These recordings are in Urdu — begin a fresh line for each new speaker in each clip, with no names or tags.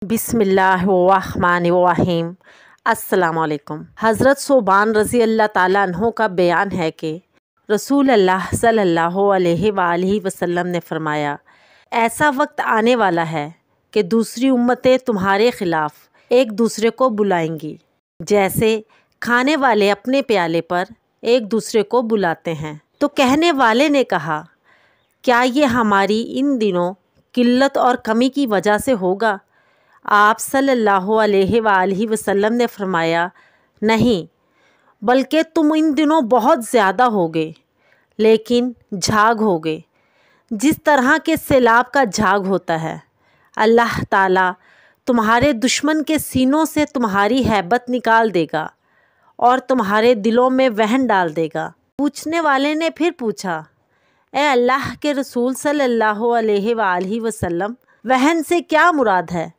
بسم اللہ الرحمن الرحیم۔ السلام علیکم۔ حضرت ثوبان رضی اللہ تعالیٰ عنہ کا بیان ہے کہ رسول اللہ صلی اللہ علیہ وآلہ وسلم نے فرمایا، ایسا وقت آنے والا ہے کہ دوسری امتیں تمہارے خلاف ایک دوسرے کو بلائیں گی، جیسے کھانے والے اپنے پیالے پر ایک دوسرے کو بلاتے ہیں۔ تو کہنے والے نے کہا، کیا یہ ہماری ان دنوں قلت اور کمی کی وجہ سے ہوگا؟ آپ صلی اللہ علیہ وآلہ وسلم نے فرمایا، نہیں، بلکہ تم ان دنوں بہت زیادہ ہوگے، لیکن جھاگ ہوگے جس طرح کے سیلاب کا جھاگ ہوتا ہے۔ اللہ تعالیٰ تمہارے دشمن کے سینوں سے تمہاری ہیبت نکال دے گا اور تمہارے دلوں میں وہن ڈال دے گا۔ پوچھنے والے نے پھر پوچھا، اے اللہ کے رسول صلی اللہ علیہ وآلہ وسلم، وہن سے کیا مراد ہے؟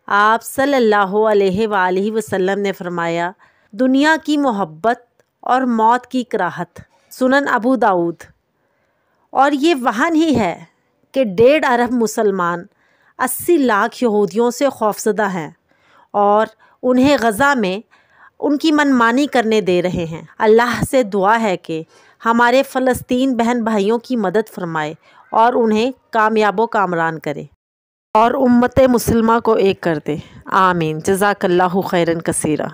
آپ صلی اللہ علیہ وآلہ وسلم نے فرمایا، دنیا کی محبت اور موت کی کراہت۔ سنن ابو داؤد۔ اور یہ وہن ہی ہے کہ 1.5 ارب مسلمان 80 لاکھ یہودیوں سے خوفزدہ ہیں اور انہیں غزہ میں ان کی منمانی کرنے دے رہے ہیں۔ اللہ سے دعا ہے کہ ہمارے فلسطین بہن بھائیوں کی مدد فرمائے اور انہیں کامیاب و کامران کرے اور امت مسلمہ کو ایک کر دے۔ آمین۔ جزاک اللہ خیراً کثیرا۔